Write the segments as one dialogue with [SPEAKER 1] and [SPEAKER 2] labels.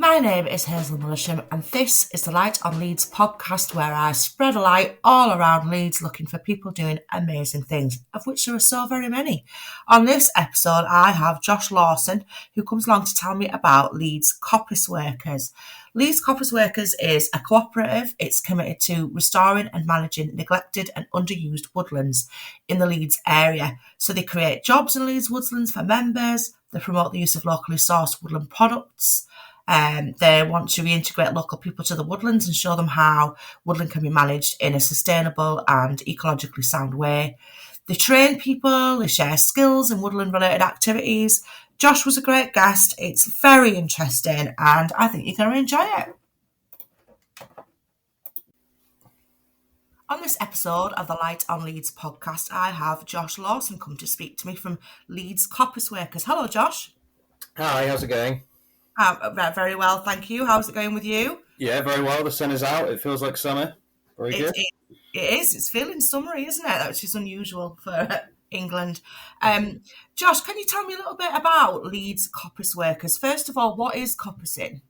[SPEAKER 1] My name is Hazel Millisham, and this is the Light on Leeds podcast, where I spread a light all around Leeds looking for people doing amazing things, of which there are so very many. On this episode, I have Josh Lawson, who comes along to tell me about Leeds Coppice Workers. Leeds Coppice Workers is a cooperative. It's committed to restoring and managing neglected and underused woodlands in the Leeds area. So they create jobs in Leeds woodlands for members. They promote the use of locally sourced woodland products. They want to reintegrate local people to the woodlands and show them how woodland can be managed in a sustainable and ecologically sound way. They train people, they share skills in woodland-related activities. Josh was a great guest. It's very interesting, and I think you're going to enjoy it. On this episode of the Light on Leeds podcast, I have Josh Lawson come to speak to me from Leeds Coppice Workers. Hello, Josh.
[SPEAKER 2] Hi, how's it going?
[SPEAKER 1] Very well, thank you. How's it going with you?
[SPEAKER 2] Yeah, very well. The sun is out. It feels like summer. Very good.
[SPEAKER 1] It is. It's feeling summery, isn't it? Which is unusual for England. Josh, can you tell me a little bit about Leeds Coppice Workers? First of all, what is coppicing?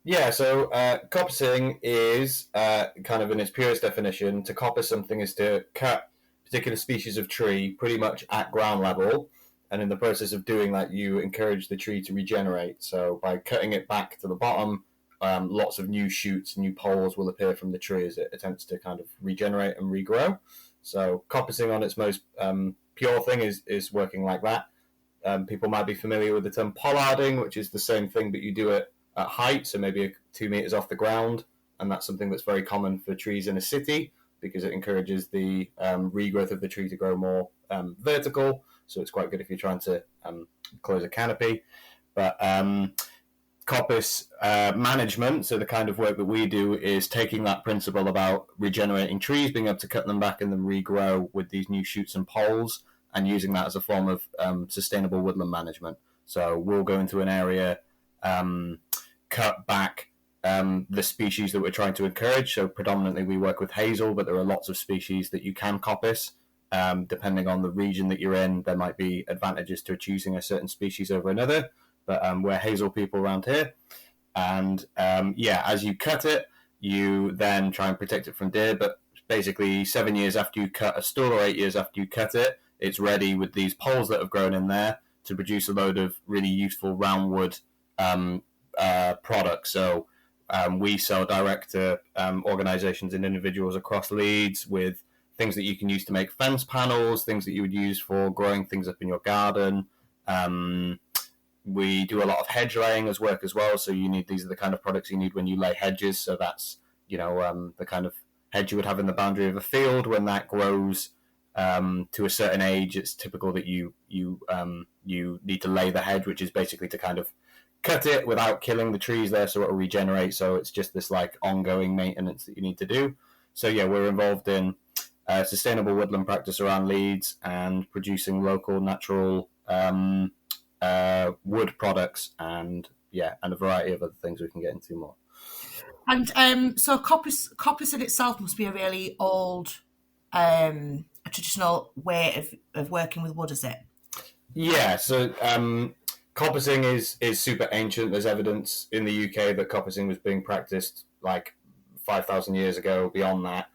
[SPEAKER 2] Yeah, so coppicing is kind of in its purest definition. To coppice something is to cut a particular species of tree pretty much at ground level. And in the process of doing that, you encourage the tree to regenerate. So by cutting it back to the bottom, lots of new shoots, new poles will appear from the tree as it attempts to kind of regenerate and regrow. So coppicing on its most pure thing is working like that. People might be familiar with the term pollarding, which is the same thing, but you do it at height, so maybe 2 meters off the ground. And that's something that's very common for trees in a city because it encourages the regrowth of the tree to grow more vertical. So it's quite good if you're trying to close a canopy. But coppice management, so the kind of work that we do is taking that principle about regenerating trees, being able to cut them back and then regrow with these new shoots and poles, and using that as a form of sustainable woodland management. So we'll go into an area, cut back the species that we're trying to encourage. So predominantly we work with hazel, but there are lots of species that you can coppice. Depending on the region that you're in, there might be advantages to choosing a certain species over another, but we're hazel people around here. And as you cut it, you then try and protect it from deer, but basically 7 years after you cut a stool or 8 years after you cut it, it's ready with these poles that have grown in there to produce a load of really useful round wood products. So we sell direct to organisations and individuals across Leeds with things that you can use to make fence panels, things that you would use for growing things up in your garden. We do a lot of hedge laying as work as well. So these are the kind of products you need when you lay hedges. So that's, the kind of hedge you would have in the boundary of a field. When that grows to a certain age, it's typical that you need to lay the hedge, which is basically to kind of cut it without killing the trees there so it'll regenerate. So it's just this like ongoing maintenance that you need to do. So yeah, we're involved in sustainable woodland practice around Leeds and producing local natural wood products and a variety of other things we can get into more.
[SPEAKER 1] And so coppice in itself must be a really old, a traditional way of working with wood, is it?
[SPEAKER 2] Yeah, so coppicing is super ancient. There's evidence in the UK that coppicing was being practiced like 5,000 years ago, beyond that.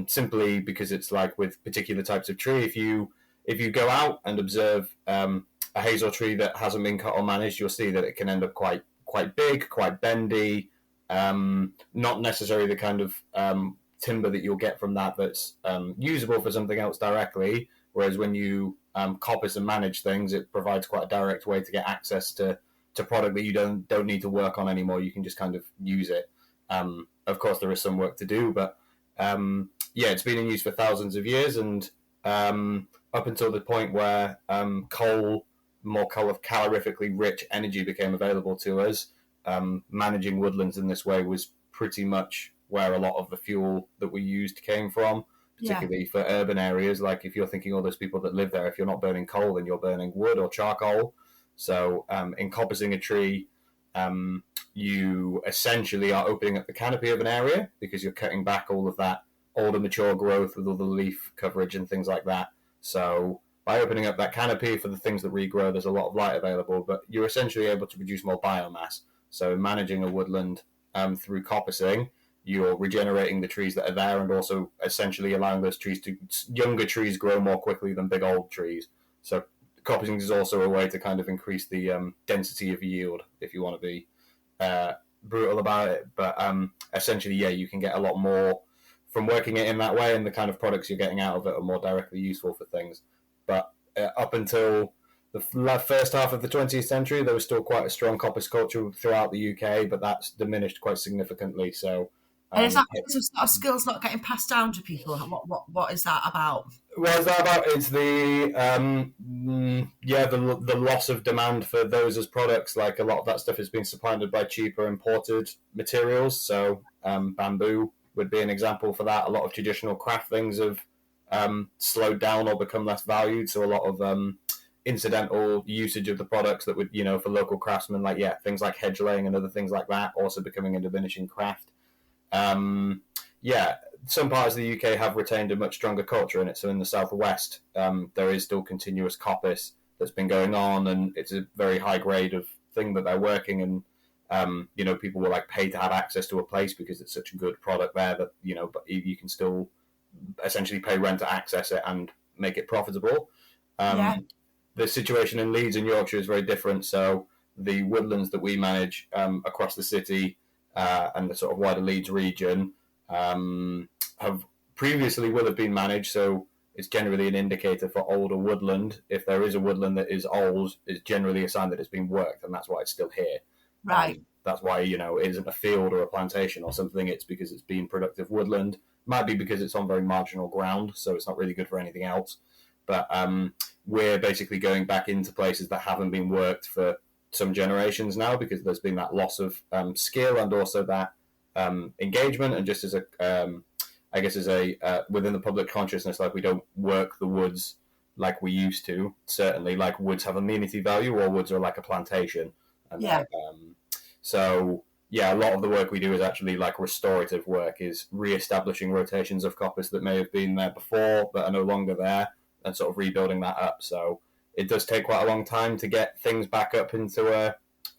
[SPEAKER 2] Simply because it's like with particular types of tree, if you go out and observe a hazel tree that hasn't been cut or managed, you'll see that it can end up quite big, quite bendy, not necessarily the kind of timber that you'll get from that's usable for something else directly, whereas when you coppice and manage things, it provides quite a direct way to get access to product that you don't need to work on anymore. You can just kind of use it. Of course there is some work to do, but it's been in use for thousands of years, and up until the point where more calorifically rich energy became available to us, managing woodlands in this way was pretty much where a lot of the fuel that we used came from, particularly for urban areas. Like if you're thinking all those people that live there, if you're not burning coal, then you're burning wood or charcoal. So in coppicing a tree, you essentially are opening up the canopy of an area because you're cutting back all of that older mature growth with all the leaf coverage and things like that. So by opening up that canopy for the things that regrow, there's a lot of light available, but you're essentially able to produce more biomass. So managing a woodland through coppicing, you're regenerating the trees that are there and also essentially allowing those younger trees grow more quickly than big old trees. So coppicing is also a way to kind of increase the density of yield, if you want to be brutal about it. But essentially, yeah, you can get a lot more from working it in that way, and the kind of products you're getting out of it are more directly useful for things. But up until the first half of the 20th century, there was still quite a strong coppice culture throughout the UK, but that's diminished quite significantly. So,
[SPEAKER 1] And is that because of sort of skills not getting passed down to people? What is that about?
[SPEAKER 2] what is that about? It's the the loss of demand for those as products. Like a lot of that stuff is being supplanted by cheaper imported materials. So bamboo would be an example for that. A lot of traditional craft things have slowed down or become less valued. So a lot of incidental usage of the products that would, for local craftsmen, like things like hedge laying and other things like that, also becoming a diminishing craft. Some parts of the UK have retained a much stronger culture in it. So in the southwest, there is still continuous coppice that's been going on, and it's a very high grade of thing that they're working. And people will pay to have access to a place because it's such a good product there that but you can still essentially pay rent to access it and make it profitable. The situation in Leeds and Yorkshire is very different. So the woodlands that we manage across the city and the sort of wider Leeds region have previously will have been managed. So it's generally an indicator for older woodland. If there is a woodland that is old, it's generally a sign that it's been worked, and that's why it's still here.
[SPEAKER 1] Right.
[SPEAKER 2] That's why it isn't a field or a plantation or something. It's because it's been productive woodland. Might be because it's on very marginal ground, so it's not really good for anything else. But we're basically going back into places that haven't been worked for some generations now, because there's been that loss of skill and also that engagement, and just as within the public consciousness, we don't work the woods like we used to. Certainly, woods have amenity value, or woods are like a plantation. And a lot of the work we do is actually restorative work, is re-establishing rotations of coppice that may have been there before but are no longer there, and sort of rebuilding that up. So it does take quite a long time to get things back up into a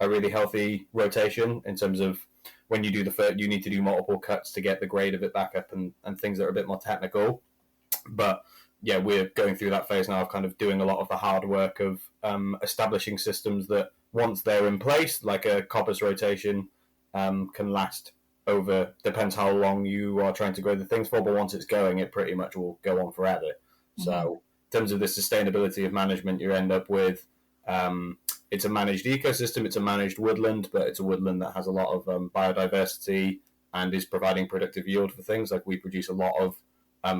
[SPEAKER 2] really healthy rotation, in terms of when you do you need to do multiple cuts to get the grade of it back up, and things that are a bit more technical. But we're going through that phase now of kind of doing a lot of the hard work of establishing systems that, once they're in place, like a coppice rotation, can last over, depends how long you are trying to grow the things for, but once it's going, it pretty much will go on forever. Mm-hmm. So in terms of the sustainability of management, you end up with it's a managed ecosystem, it's a managed woodland, but it's a woodland that has a lot of biodiversity and is providing productive yield for things. Like, we produce a lot of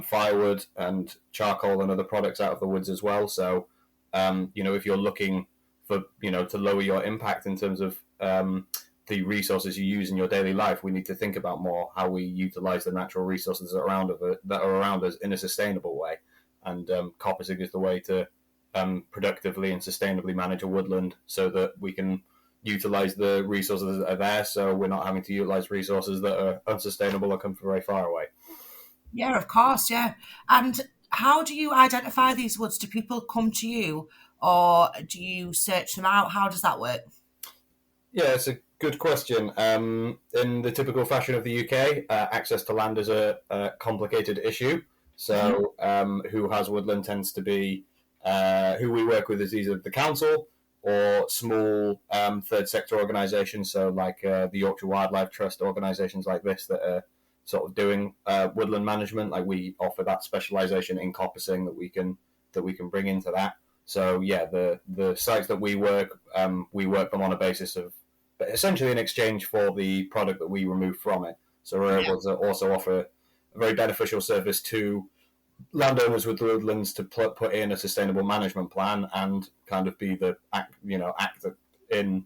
[SPEAKER 2] firewood and charcoal and other products out of the woods as well. So if you're looking for to lower your impact in terms of the resources you use in your daily life, we need to think about more how we utilize the natural resources that are around us in a sustainable way. And coppicing is the way to productively and sustainably manage a woodland, so that we can utilize the resources that are there, so we're not having to utilize resources that are unsustainable or come from very far away.
[SPEAKER 1] Yeah, of course, yeah. And how do you identify these woods? Do people come to you, or do you search them out? How does that work?
[SPEAKER 2] Yeah, it's a good question. In the typical fashion of the UK, access to land is a complicated issue. So who has woodland tends to be who we work with is either the council or small third sector organisations, so the Yorkshire Wildlife Trust, organisations like this that are sort of doing woodland management. We offer that specialisation in coppicing that we can bring into that. So the sites that we work them on a basis of, but essentially in exchange for the product that we remove from it. So we're able to also offer a very beneficial service to landowners with woodlands to put in a sustainable management plan and kind of be the act in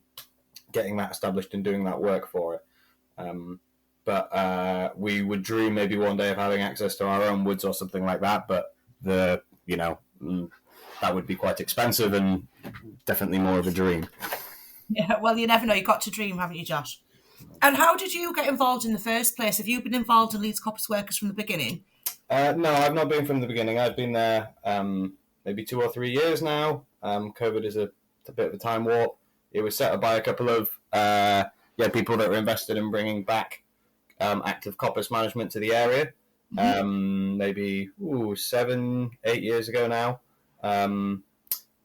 [SPEAKER 2] getting that established and doing that work for it. But we would dream maybe one day of having access to our own woods or something like that. But that would be quite expensive and definitely more of a dream.
[SPEAKER 1] Yeah, well, you never know. You've got to dream, haven't you, Josh? And how did you get involved in the first place? Have you been involved in Leeds Coppice Workers from the beginning?
[SPEAKER 2] No, I've not been from the beginning. I've been there maybe 2 or 3 years now. COVID is a bit of a time warp. It was set up by a couple of people that are invested in bringing back active coppice management to the area. Maybe 7-8 years ago now. And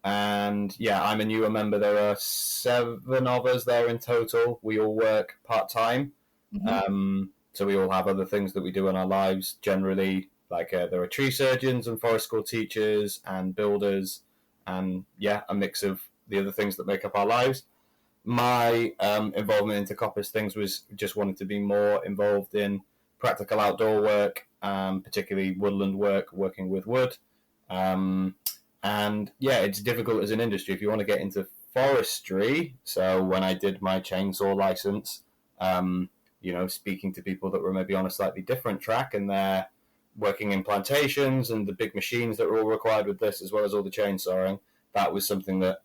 [SPEAKER 2] I'm a newer member. There are 7 of us there in total. We all work part-time. So we all have other things that we do in our lives generally. Like there are tree surgeons and forest school teachers and builders and a mix of the other things that make up our lives. My involvement into coppice things was just wanting to be more involved in practical outdoor work, particularly woodland work, working with wood. And it's difficult as an industry if you want to get into forestry. So when I did my chainsaw license, speaking to people that were maybe on a slightly different track and they're working in plantations and the big machines that were all required with this, as well as all the chainsawing, that was something that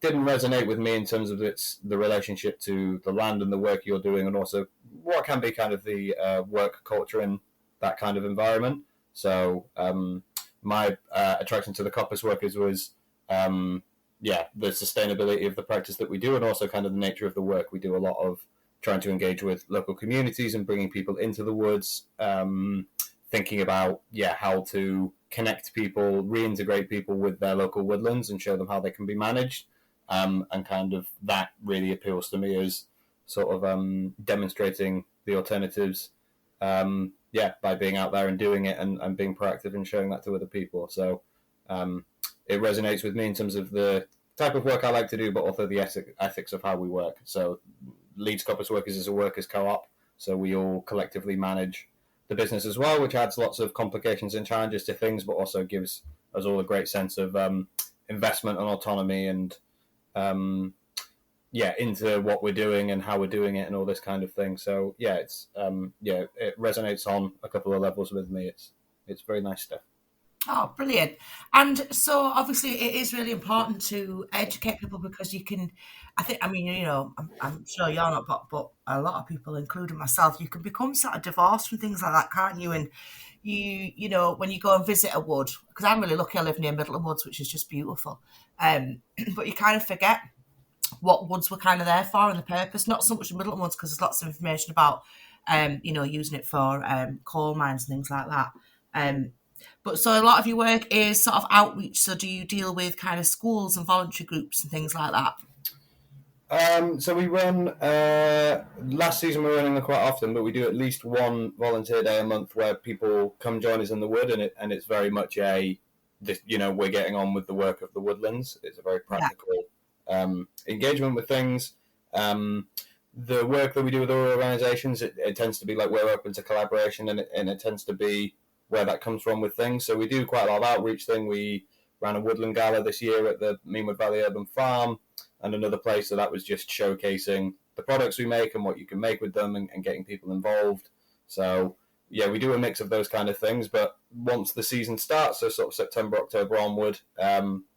[SPEAKER 2] didn't resonate with me in terms of the relationship to the land and the work you're doing, and also what can be kind of the work culture in that kind of environment. So my attraction to the Coppice Workers was the sustainability of the practice that we do, and also kind of the nature of the work. We do a lot of trying to engage with local communities and bringing people into the woods, thinking about how to connect people, reintegrate people with their local woodlands and show them how they can be managed. And kind of that really appeals to me as sort of demonstrating the alternatives by being out there and doing it and being proactive and showing that to other people. So it resonates with me in terms of the type of work I like to do, but also the ethics of how we work. So Leeds Coppice Workers is a workers co-op, so we all collectively manage the business as well, which adds lots of complications and challenges to things, but also gives us all a great sense of investment and autonomy and into what we're doing and how we're doing it and all this kind of thing. So it's it resonates on a couple of levels with me. It's very nice stuff.
[SPEAKER 1] Oh, brilliant. And so obviously it is really important to educate people, because I'm sure you're not, but a lot of people, including myself, you can become sort of divorced from things like that, can't you? And when you go and visit a wood, because I'm really lucky, I live near Middleton Woods, which is just beautiful. But you kind of forget what woods were kind of there for and the purpose. Not so much in Middleton Woods, because there's lots of information about, using it for coal mines and things like that. But so a lot of your work is sort of outreach. So do you deal with kind of schools and voluntary groups and things like that?
[SPEAKER 2] So we run, last season we were running them quite often, but we do at least one volunteer day a month where people come join us in the wood, and it's very much we're getting on with the work of the woodlands. It's a very practical engagement with things. The work that we do with other organisations, it tends to be like we're open to collaboration, and it tends to be where that comes from with things. So we do quite a lot of outreach thing. We ran a woodland gala this year at the Meanwood Valley Urban Farm and another place, so that was just showcasing the products we make and what you can make with them and getting people involved. So we do a mix of those kind of things, but once the season starts, so sort of September, October onward,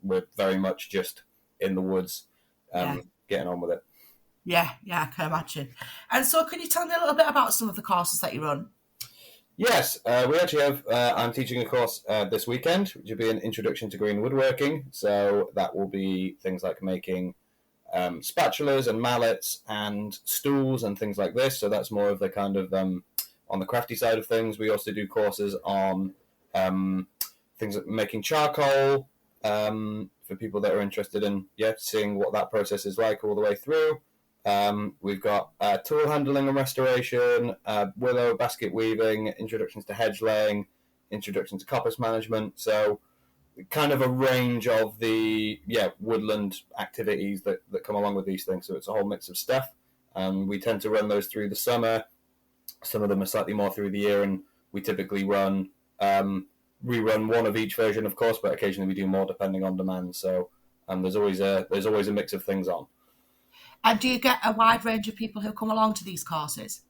[SPEAKER 2] we're very much just in the woods, getting on with it.
[SPEAKER 1] Yeah, I can imagine. And so can you tell me a little bit about some of the courses that you run?
[SPEAKER 2] Yes, we actually have, I'm teaching a course this weekend, which will be an introduction to green woodworking. So that will be things like making spatulas and mallets and stools and things like this. So that's more of the kind of on the crafty side of things. We also do courses on things like making charcoal for people that are interested in seeing what that process is like all the way through. We've got tool handling and restoration, willow basket weaving, introductions to hedge laying, introduction to coppice management. So kind of a range of the woodland activities that come along with these things. So it's a whole mix of stuff. We tend to run those through the summer. Some of them are slightly more through the year, and we typically rerun one of each version, of course, but occasionally we do more depending on demand. So there's always a mix of things on.
[SPEAKER 1] And do you get a wide range of people who come along to these courses?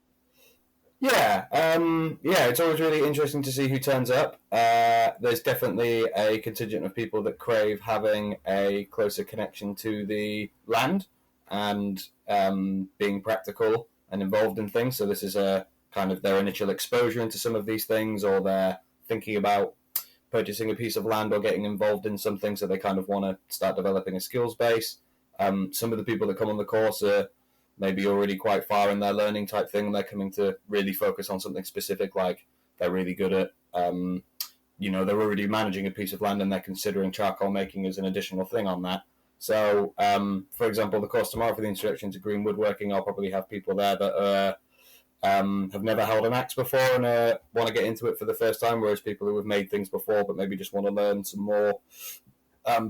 [SPEAKER 2] Yeah, it's always really interesting to see who turns up. There's definitely a contingent of people that crave having a closer connection to the land and being practical and involved in things. So this is a kind of their initial exposure into some of these things, or they're thinking about purchasing a piece of land or getting involved in something, so they kind of want to start developing a skills base. Some of the people that come on the course are maybe already quite far in their learning type thing, and they're coming to really focus on something specific, like they're really good at, they're already managing a piece of land and they're considering charcoal making as an additional thing on that. So, for example, the course tomorrow for the Introduction to Green Woodworking, I'll probably have people there that have never held an axe before and want to get into it for the first time, whereas people who have made things before but maybe just want to learn some more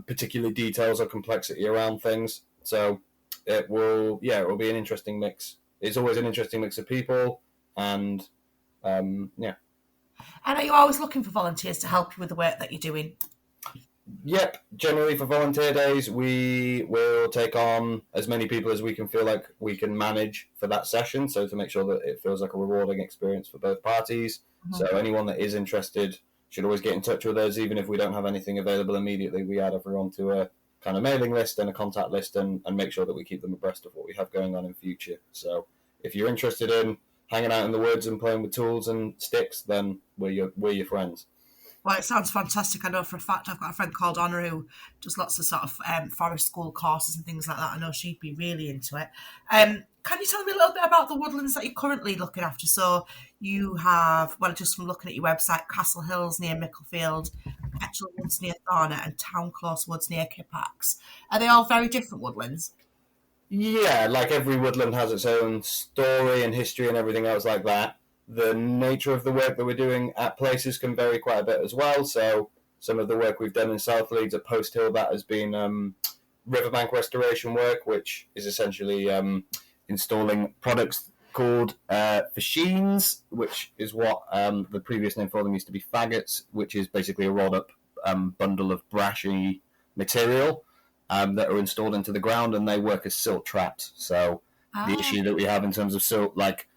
[SPEAKER 2] particular details or complexity around things. So it will be an interesting mix. It's always an interesting mix of people, and yeah.
[SPEAKER 1] And are you always looking for volunteers to help you with the work that you're doing?
[SPEAKER 2] Yep, generally for volunteer days, we will take on as many people as we can feel like we can manage for that session, so to make sure that it feels like a rewarding experience for both parties. Mm-hmm. So anyone that is interested should always get in touch with us, even if we don't have anything available immediately. We add everyone to a kind of mailing list and a contact list and make sure that we keep them abreast of what we have going on in future. So if you're interested in hanging out in the woods and playing with tools and sticks, then we're your friends.
[SPEAKER 1] Well, it sounds fantastic. I know for a fact I've got a friend called Honor who does lots of sort of forest school courses and things like that. I know she'd be really into it. Can you tell me a little bit about the woodlands that you're currently looking after? So you have, just from looking at your website, Castle Hills near Micklefield, Petrel Woods near Thornet, and Town Close Woods near Kippax. Are they all very different woodlands?
[SPEAKER 2] Yeah, like every woodland has its own story and history and everything else like that. The nature of the work that we're doing at places can vary quite a bit as well. So some of the work we've done in South Leeds at Post Hill, that has been riverbank restoration work, which is essentially installing products called fascines, which is what the previous name for them used to be faggots, which is basically a rolled up bundle of brashy material that are installed into the ground, and they work as silt traps. So the issue that we have in terms of silt, like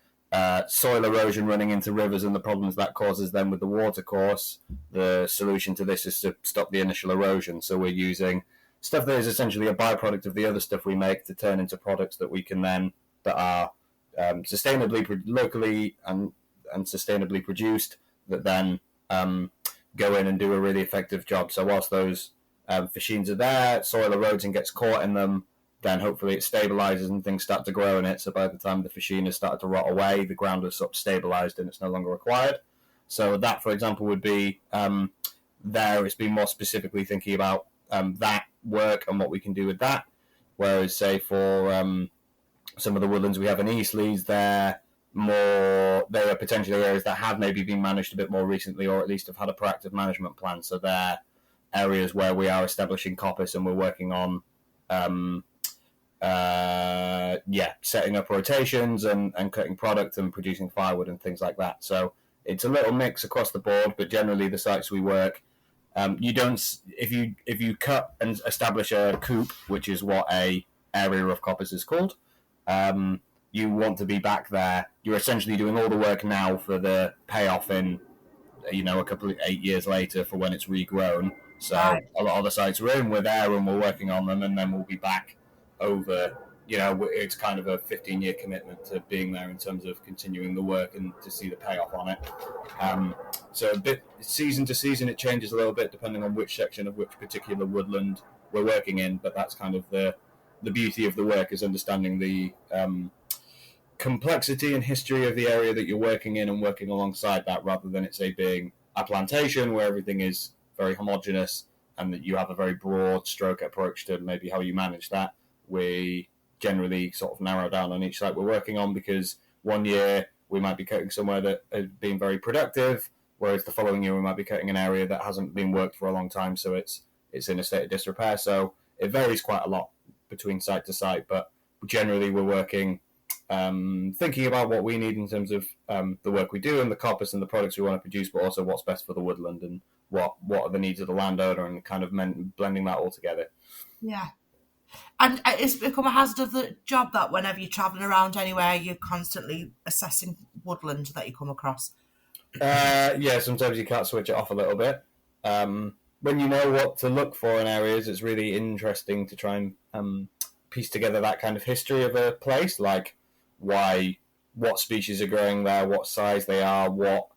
[SPEAKER 2] soil erosion running into rivers and the problems that causes them with the watercourse, the solution to this is to stop the initial erosion. So we're using stuff that is essentially a byproduct of the other stuff we make to turn into products that we can then, that are locally and sustainably produced, that then go in and do a really effective job. So whilst those fascines are there, soil erodes and gets caught in them, then hopefully it stabilizes and things start to grow in it. So by the time the fascine has started to rot away, the ground is sort of stabilized and it's no longer required. So that, for example, would be there. It's been more specifically thinking about that work and what we can do with that. Whereas, say, for some of the woodlands we have in East Leeds, there are potentially areas that have maybe been managed a bit more recently, or at least have had a proactive management plan. So they're areas where we are establishing coppice and we're working on setting up rotations and cutting product and producing firewood and things like that. So it's a little mix across the board, but generally the sites we work, you don't, if you cut and establish a coop, which is what a area of coppice is called, you want to be back there. You're essentially doing all the work now for the payoff in, a couple of 8 years later for when it's regrown. So a lot of the sites we're in, we're there and we're working on them, and then we'll be back over, it's kind of a 15-year commitment to being there in terms of continuing the work and to see the payoff on it. So a bit season to season, it changes a little bit depending on which section of which particular woodland we're working in, but that's kind of the beauty of the work, is understanding the complexity and history of the area that you're working in and working alongside that, rather than it, say, being a plantation where everything is very homogenous and that you have a very broad stroke approach to maybe how you manage that. We generally sort of narrow down on each site we're working on, because one year we might be cutting somewhere that has been very productive, whereas the following year we might be cutting an area that hasn't been worked for a long time, so it's in a state of disrepair. So it varies quite a lot between site to site, but generally we're working thinking about what we need in terms of the work we do and the coppice and the products we want to produce, but also what's best for the woodland and what are the needs of the landowner, and kind of blending that all together.
[SPEAKER 1] Yeah. And it's become a hazard of the job that whenever you're travelling around anywhere, you're constantly assessing woodland that you come across.
[SPEAKER 2] Yeah, sometimes you can't switch it off a little bit. When you know what to look for in areas, it's really interesting to try and piece together that kind of history of a place, like what species are growing there, what size they are, what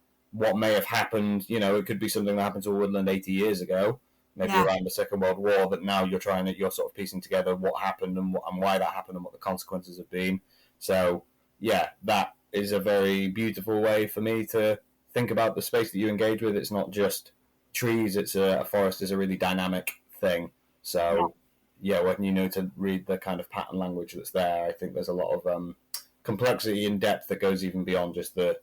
[SPEAKER 2] may have happened. It could be something that happened to a woodland 80 years ago, maybe around the Second World War, that now you're sort of piecing together what happened and why that happened and what the consequences have been. So yeah, that is a very beautiful way for me to think about the space that you engage with. It's not just trees. It's a forest is a really dynamic thing. So yeah, when you know to read the kind of pattern language that's there, I think there's a lot of complexity and depth that goes even beyond just the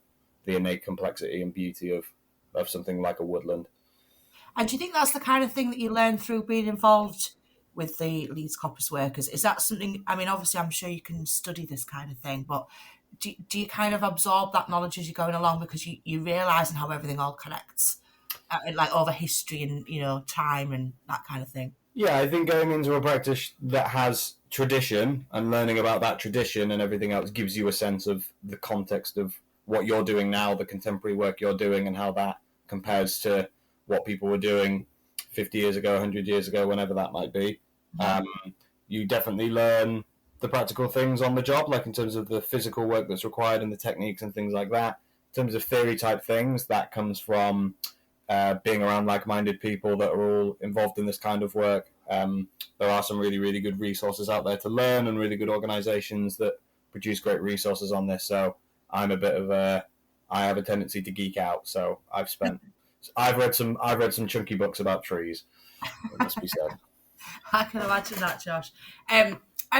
[SPEAKER 2] innate complexity and beauty of something like a woodland.
[SPEAKER 1] And do you think that's the kind of thing that you learn through being involved with the Leeds Coppice Workers? Is that something, I mean, obviously I'm sure you can study this kind of thing, but do you kind of absorb that knowledge as you're going along because you realise how everything all connects, like over history and, you know, time and that kind of thing?
[SPEAKER 2] Yeah, I think going into a practice that has tradition and learning about that tradition and everything else gives you a sense of the context of what you're doing now, the contemporary work you're doing, and how that compares to what people were doing 50 years ago, 100 years ago, whenever that might be. You definitely learn the practical things on the job, like in terms of the physical work that's required and the techniques and things like that. In terms of theory type things, that comes from being around like-minded people that are all involved in this kind of work. There are some really, really good resources out there to learn and really good organisations that produce great resources on this. So I'm I have a tendency to geek out. So I've read some chunky books about trees. It must be said.
[SPEAKER 1] I can imagine that, Josh. And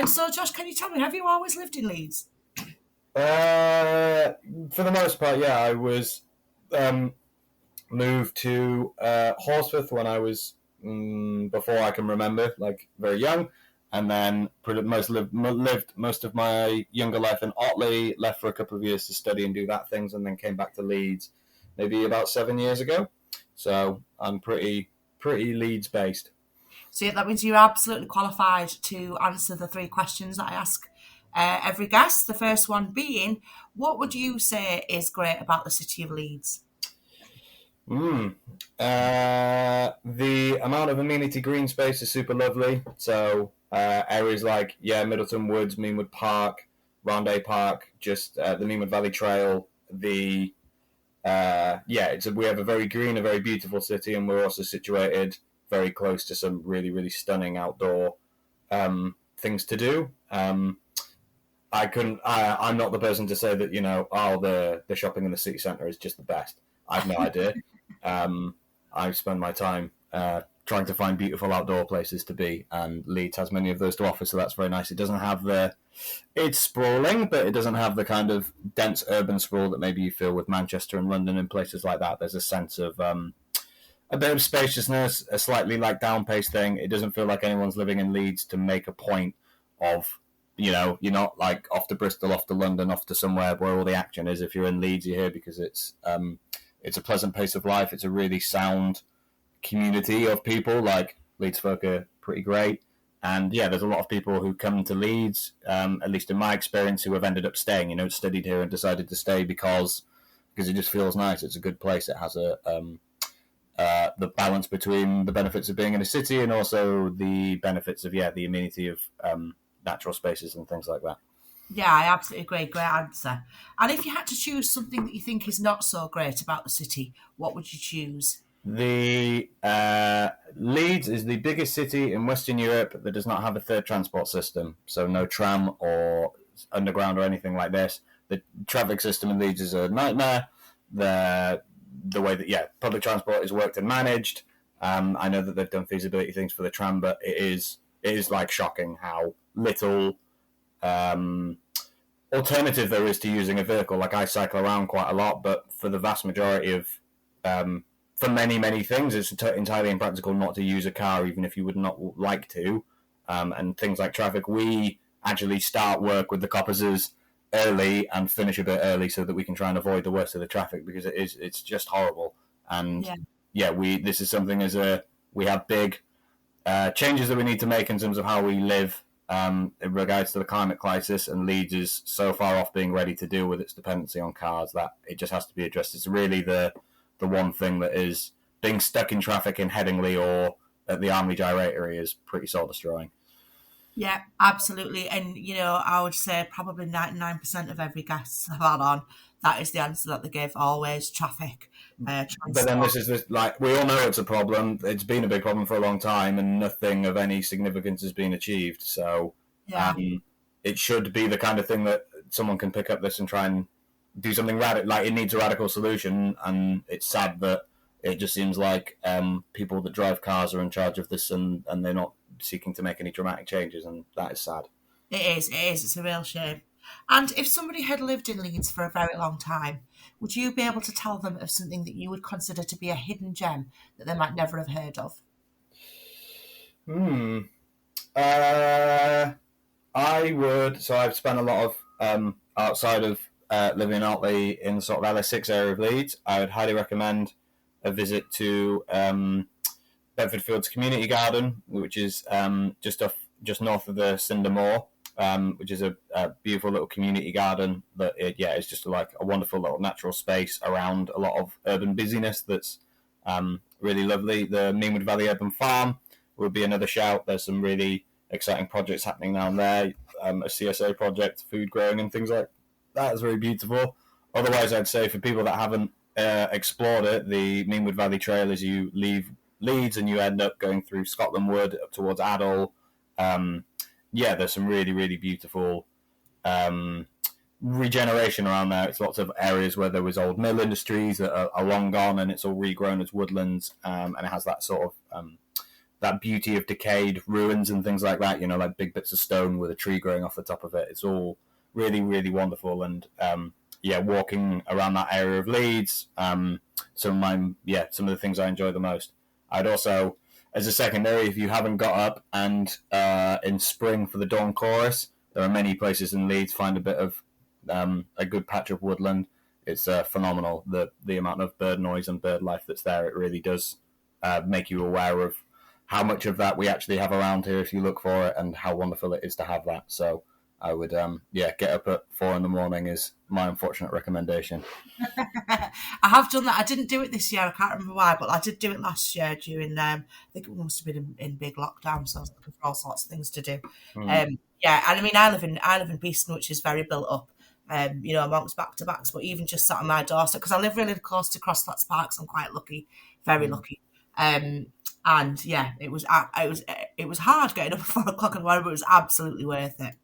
[SPEAKER 1] so, Josh, can you tell me, have you always lived in Leeds?
[SPEAKER 2] For the most part, yeah. I was moved to Horsforth when I was before I can remember, like very young, and then lived most of my younger life in Otley. Left for a couple of years to study and do that things, and then came back to Leeds maybe about 7 years ago. So I'm pretty Leeds based.
[SPEAKER 1] So that means you're absolutely qualified to answer the 3 questions that I ask every guest. The first one being, what would you say is great about the city of Leeds?
[SPEAKER 2] The amount of amenity green space is super lovely. So areas like Middleton Woods, Meanwood Park, Ronday Park, just the Meanwood Valley Trail. We have a very green, a very beautiful city, and we're also situated very close to some really, really stunning outdoor things to do. I'm not the person to say that the shopping in the city centre is just the best. I have no idea. I spend my time trying to find beautiful outdoor places to be, and Leeds has many of those to offer, so that's very nice. It doesn't have it's sprawling, but it doesn't have the kind of dense urban sprawl that maybe you feel with Manchester and London and places like that. There's a sense of a bit of spaciousness, a slightly like down-paced thing. It doesn't feel like anyone's living in Leeds to make a point of, you're not like off to Bristol, off to London, off to somewhere where all the action is. If you're in Leeds, you're here because it's a pleasant pace of life. It's a really sound community of people. Like, Leeds folk are pretty great. And yeah, there's a lot of people who come to Leeds, at least in my experience, who have ended up staying, studied here and decided to stay because it just feels nice. It's a good place. It has the balance between the benefits of being in a city and also the benefits of, the amenity of natural spaces and things like that.
[SPEAKER 1] Yeah, I absolutely agree. Great answer. And if you had to choose something that you think is not so great about the city, what would you choose?
[SPEAKER 2] The Leeds is the biggest city in Western Europe that does not have a third transport system, so no tram or underground or anything like this. The traffic system in Leeds is a nightmare. The way that public transport is worked and managed. I know that they've done feasibility things for the tram, but it is like shocking how little alternative there is to using a vehicle. Like, I cycle around quite a lot, but for the vast majority of for many things, it's entirely impractical not to use a car, even if you would not like to. And things like traffic, we actually start work with the coppicers early and finish a bit early so that we can try and avoid the worst of the traffic, because it's just horrible. And this is something we have big changes that we need to make in terms of how we live in regards to the climate crisis, and Leeds is so far off being ready to deal with its dependency on cars that it just has to be addressed. It's really the one thing that is being stuck in traffic in Headingley or at the Army Gyrate area is pretty soul destroying.
[SPEAKER 1] Yeah, absolutely. And, I would say probably 99% of every guest I've had on, that is the answer that they give, always traffic.
[SPEAKER 2] But then we all know it's a problem. It's been a big problem for a long time, and nothing of any significance has been achieved. So it should be the kind of thing that someone can pick up this and try and do something radical. Like, it needs a radical solution, and it's sad that it just seems like people that drive cars are in charge of this, and they're not seeking to make any dramatic changes, and that is sad.
[SPEAKER 1] It is. It's a real shame. And if somebody had lived in Leeds for a very long time, would you be able to tell them of something that you would consider to be a hidden gem that they might never have heard of?
[SPEAKER 2] I would. So I've spent a lot of outside of living in Otley in sort of LS6 area of Leeds. I would highly recommend a visit to Bedford Fields Community Garden, which is just north of the Cinder Moor, which is a beautiful little community garden that is just like a wonderful little natural space around a lot of urban busyness that's really lovely. The Meanwood Valley Urban Farm would be another shout. There's some really exciting projects happening down there, a CSA project, food growing and things like that is very beautiful. Otherwise, I'd say for people that haven't explored it, the Meanwood Valley Trail, as you leave Leeds and you end up going through Scotland Wood up towards Adel. There's some really, really beautiful regeneration around there. It's lots of areas where there was old mill industries that are long gone, and it's all regrown as woodlands, and it has that sort of that beauty of decayed ruins and things like that, like big bits of stone with a tree growing off the top of it. It's all really, really wonderful. And walking around that area of Leeds, some of the things I enjoy the most. I'd also, as a secondary, if you haven't got up and in spring for the dawn chorus, there are many places in Leeds. Find a bit of a good patch of woodland. It's phenomenal, the amount of bird noise and bird life that's there. It really does make you aware of how much of that we actually have around here if you look for it, and how wonderful it is to have that. So I would get up at 4 a.m. is my unfortunate recommendation.
[SPEAKER 1] I have done that. I didn't do it this year. I can't remember why, but I did do it last year during, I think it must have been in big lockdown, so I was looking for all sorts of things to do. And I mean, I live in Beeston, which is very built up, amongst back-to-backs, but even just sat on my doorstep, because I live really close to Crossflats Park, so I'm quite lucky, very lucky. And yeah, it was hard getting up at 4 o'clock in the morning, but it was absolutely worth it.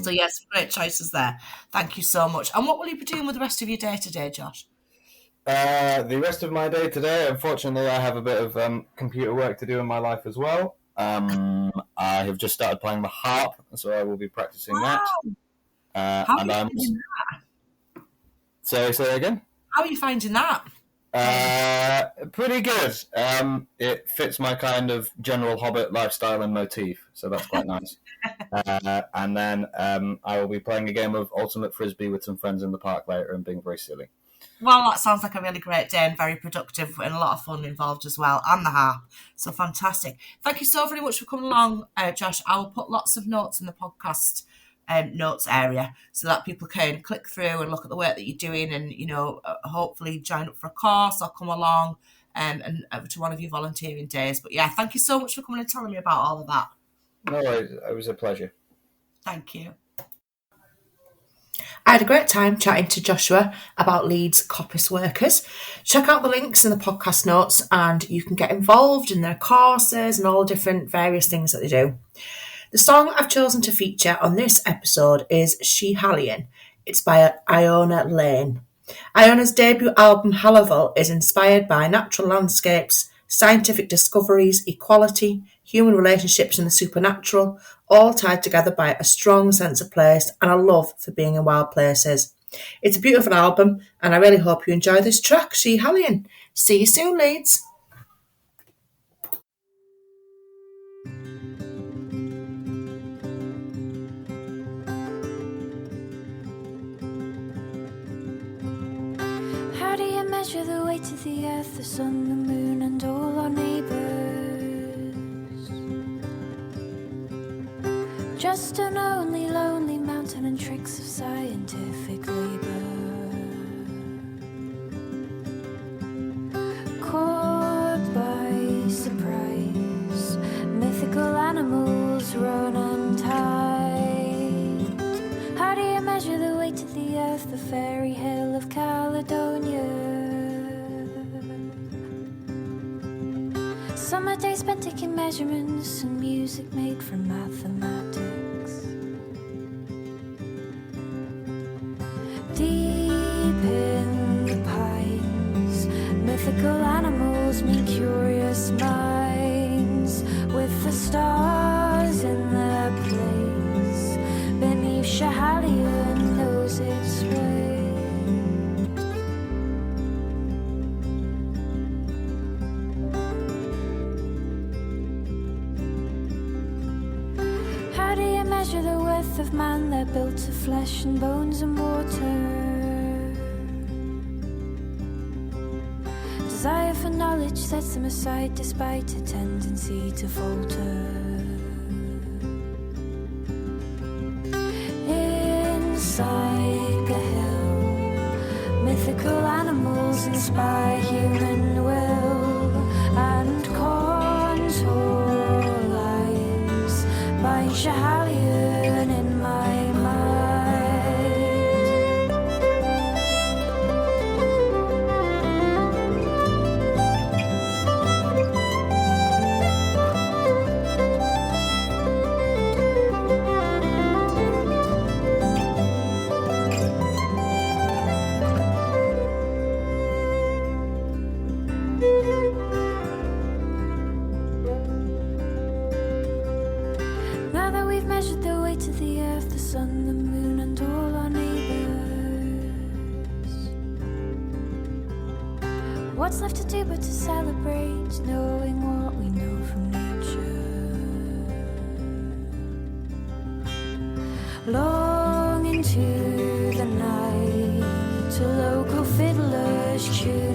[SPEAKER 1] So yes, great choices there. Thank you so much. And what will you be doing with the rest of your day today, Josh?
[SPEAKER 2] The rest of my day today, unfortunately, I have a bit of computer work to do in my life as well. I have just started playing the harp, so I will be practicing that.
[SPEAKER 1] How are you finding that?
[SPEAKER 2] Say again?
[SPEAKER 1] How are you finding that?
[SPEAKER 2] Pretty good. It fits my kind of general Hobbit lifestyle and motif, so that's quite nice. And then I will be playing a game of Ultimate Frisbee with some friends in the park later and being very silly.
[SPEAKER 1] Well, that sounds like a really great day and very productive, and a lot of fun involved as well, and the harp. So fantastic. Thank you so very much for coming along, Josh. I will put lots of notes in the podcast notes area so that people can click through and look at the work that you're doing, and hopefully join up for a course or come along and to one of your volunteering days. But yeah, thank you so much for coming and telling me about all of that.
[SPEAKER 2] No worries, it was a pleasure.
[SPEAKER 1] Thank you. I had a great time chatting to Joshua about Leeds Coppice Workers. Check out the links in the podcast notes and you can get involved in their courses and all the different various things that they do. The song I've chosen to feature on this episode is Schiehallion. It's by Iona Lane. Iona's debut album Hallival is inspired by natural landscapes, scientific discoveries, equality, human relationships and the supernatural, all tied together by a strong sense of place and a love for being in wild places. It's a beautiful album and I really hope you enjoy this track, Schiehallion. See you soon, Leeds.
[SPEAKER 3] How do you measure the weight of the earth, the sun, the moon and all our neighbours? Just an only lonely mountain and tricks of scientific labour. Caught by surprise, mythical animals run untied. How do you measure the weight of the earth, the fairy hill of Caledonia? Summer days spent taking measurements and music made from mathematics. mythical animals meet curious minds, with the stars in their place, beneath Schiehallion knows its way. How do you measure the worth of man? They're built of flesh and bones and water. Desire for knowledge sets them aside despite a tendency to falter. Inside the hill, mythical animals inspire human will, and contour lines bind Schiehallion in my mind. Now that we've measured the weight of the earth, the sun, the moon, and all our neighbours, what's left to do but to celebrate, knowing what we know from nature? Long into the night, a local fiddler's tune